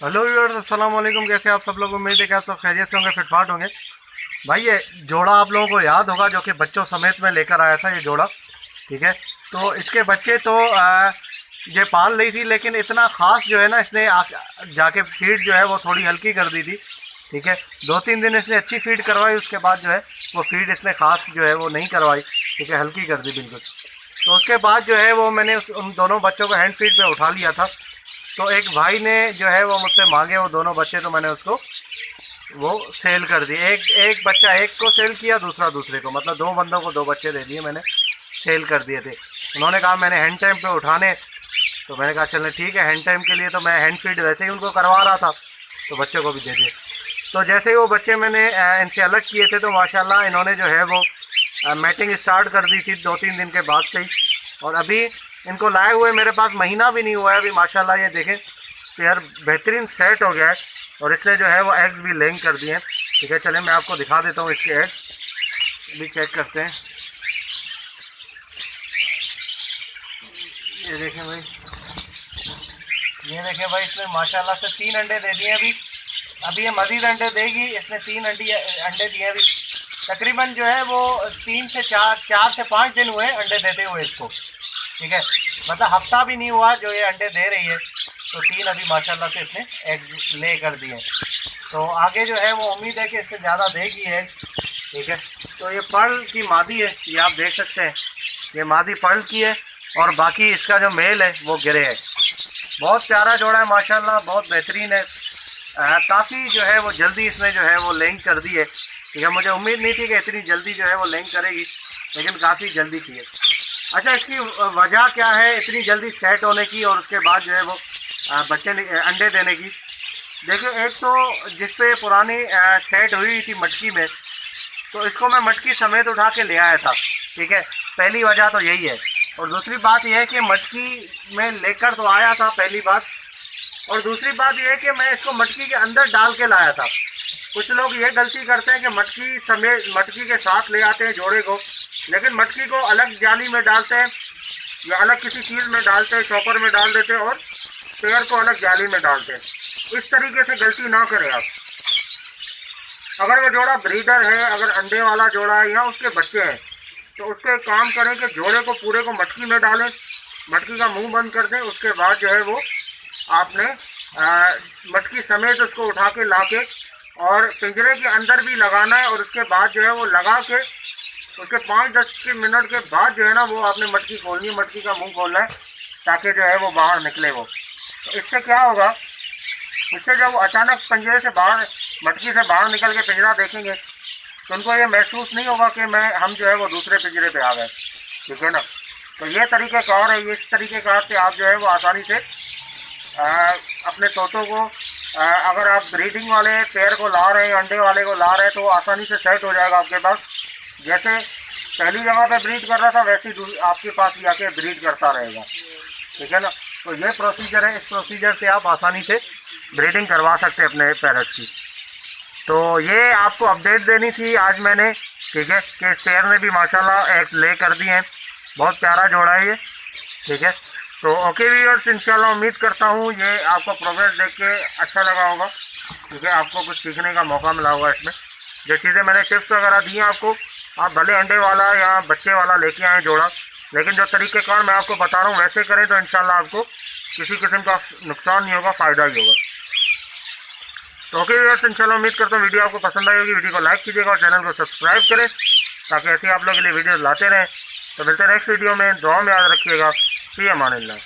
Hello viewers, अस्सलाम वालेकुम। कैसे आप सब लोग? उम्मीद है कि आप सब खैरियत से होंगे, फिटफाट होंगे। भाई ये जोड़ा आप लोगों को याद होगा जो कि बच्चों समेत में लेकर आया था, ये जोड़ा। ठीक है, तो इसके बच्चे तो ये पाल रही थी, लेकिन इतना ख़ास जो है ना, इसने जाके फीड जो है वो थोड़ी हल्की कर दी थी। ठीक है, 2-3 दिन इसने अच्छी फीड करवाई, उसके बाद जो है वो फीड इसने ख़ास जो है वो नहीं करवाई। ठीक है, हल्की कर दी बिल्कुल। तो उसके बाद जो है वो मैंने उन दोनों बच्चों को हैंड फीड पे उठा लिया था। तो एक भाई ने जो है वो मुझसे मांगे वो दोनों बच्चे, तो मैंने उसको वो सेल कर दिए। एक बच्चा एक को सेल किया, दूसरा दूसरे को, मतलब 2 बंदों को 2 बच्चे दे दिए, मैंने सेल कर दिए थे। उन्होंने कहा मैंने हैंड टाइम पे उठाने, तो मैंने कहा चलें ठीक है, हैंड टाइम के लिए तो मैं हैंड फीड वैसे ही उनको करवा रहा था, तो बच्चों को भी दे दिए। तो जैसे ही वो बच्चे मैंने इनसे अलग किए थे, तो माशाल्लाह इन्होंने जो है वो मैटिंग स्टार्ट कर दी थी 2-3 दिन के बाद से ही। और अभी इनको लाए हुए मेरे पास महीना भी नहीं हुआ है अभी। माशाल्लाह ये देखें, पेयर बेहतरीन सेट हो गया है और इसने जो है वो एग्स भी लेइंग कर दिए हैं। ठीक है, चलें मैं आपको दिखा देता हूँ इसके एग्स भी चेक करते हैं। ये देखें भाई, ये देखें भाई, इसने माशाल्लाह से 3 अंडे दे दिए अभी ये मज़ीद अंडे देगी। इसने 3 अंडे दिए अभी। तकरीबन जो है वो 3 से 4 से 5 दिन हुए अंडे देते हुए इसको। ठीक है, मतलब हफ्ता भी नहीं हुआ जो ये अंडे दे रही है। तो 3 अभी माशाल्लाह से इसने एग ले कर दिए। तो आगे जो है वो उम्मीद है कि इससे ज़्यादा देगी एग। ठीक है, तो ये पर्ल की मादी है, ये आप देख सकते हैं, ये मादी पर्ल की है और बाकी इसका जो मेल है वो गिरे है। बहुत प्यारा जोड़ा है माशाल्लाह, बहुत बेहतरीन है। काफ़ी जो है वो जल्दी इसने जो है वो लेंग कर दी है। ठीक है, मुझे उम्मीद नहीं थी कि इतनी जल्दी जो है वो लेंग करेगी, लेकिन काफ़ी जल्दी की है। अच्छा, इसकी वजह क्या है इतनी जल्दी सेट होने की और उसके बाद जो है वो बच्चे अंडे देने की? देखिए, एक तो जिस पे पुरानी सेट हुई थी मटकी में, तो इसको मैं मटकी समेत उठा के ले आया था। ठीक है, पहली वजह तो यही है। और दूसरी बात यह है कि मटकी में लेकर तो आया था, पहली बात। और दूसरी बात यह है कि मैं इसको मटकी के अंदर डाल के लाया था। कुछ लोग ये गलती करते हैं कि मटकी समेत मटकी के साथ ले आते हैं जोड़े को, लेकिन मटकी को अलग जाली में डालते हैं या अलग किसी चीज़ में डालते हैं, चॉपर में डाल देते हैं और पेयर को अलग जाली में डालते हैं। इस तरीके से गलती ना करें आप। अगर वो जोड़ा ब्रीडर है, अगर अंडे वाला जोड़ा है या उसके बच्चे हैं, तो उसके काम करें कि जोड़े को पूरे को मटकी में डालें, मटकी का मुंह बंद कर दें। उसके बाद जो है वो आपने मटकी समेत उसको उठा के ला के और पिंजरे के अंदर भी लगाना है। और उसके बाद जो है वो लगा के उसके 5-10 मिनट के बाद जो है ना वो आपने मटकी खोलनी है, मटकी का मुंह खोलना है, ताकि जो है वो बाहर निकले वो। तो इससे क्या होगा, इससे जब वो अचानक पिंजरे से बाहर, मटकी से बाहर निकल के पिंजरा देखेंगे, तो उनको ये महसूस नहीं होगा कि हम जो है वो दूसरे पिंजरे पे आ गए। ठीक है ना, तो ये तरीक़ेकार है। इस तरीक़ेकार से आप जो है वो आसानी से अपने तोतों को, अगर आप ब्रीडिंग वाले पेयर को ला रहे हैं, अंडे वाले को ला रहे हैं, तो आसानी से सेट हो जाएगा आपके पास। जैसे पहली जगह पे ब्रीड कर रहा था, वैसे ही आपके पास ही आके ब्रीड करता रहेगा। ठीक है ना, तो ये प्रोसीजर है। इस प्रोसीजर से आप आसानी से ब्रीडिंग करवा सकते हैं अपने पैरट की। तो ये आपको अपडेट देनी थी आज मैंने। ठीक है, कि इस पेयर ने भी माशाल्लाह एग ले कर दिए हैं। बहुत प्यारा जोड़ा है ये। ठीक है, तो ओके व्यूअर्स, इंशाल्लाह उम्मीद करता हूँ ये आपको प्रोग्रेस देख के अच्छा लगा होगा। ठीक है, आपको कुछ सीखने का मौका मिला होगा इसमें। जो चीज़ें मैंने टिप्स वगैरह दी हैं आपको, आप भले अंडे वाला या बच्चे वाला लेके आए जोड़ा, लेकिन जो तरीक़ेकार मैं आपको बता रहा हूँ वैसे करें, तो इंशाल्लाह आपको किसी किस्म का नुकसान नहीं होगा, फ़ायदा ही होगा। तो ओके व्यूअर्स, इंशाल्लाह उम्मीद करता हूँ वीडियो आपको पसंद आई होगी। वीडियो को लाइक कीजिएगा और चैनल को सब्सक्राइब करें, ताकि ऐसे आप लोगों के लिए वीडियो लाते रहें। तो मिलते हैं नेक्स्ट वीडियो में। दुआ में याद रखिएगा। फी अमानिल्लाह।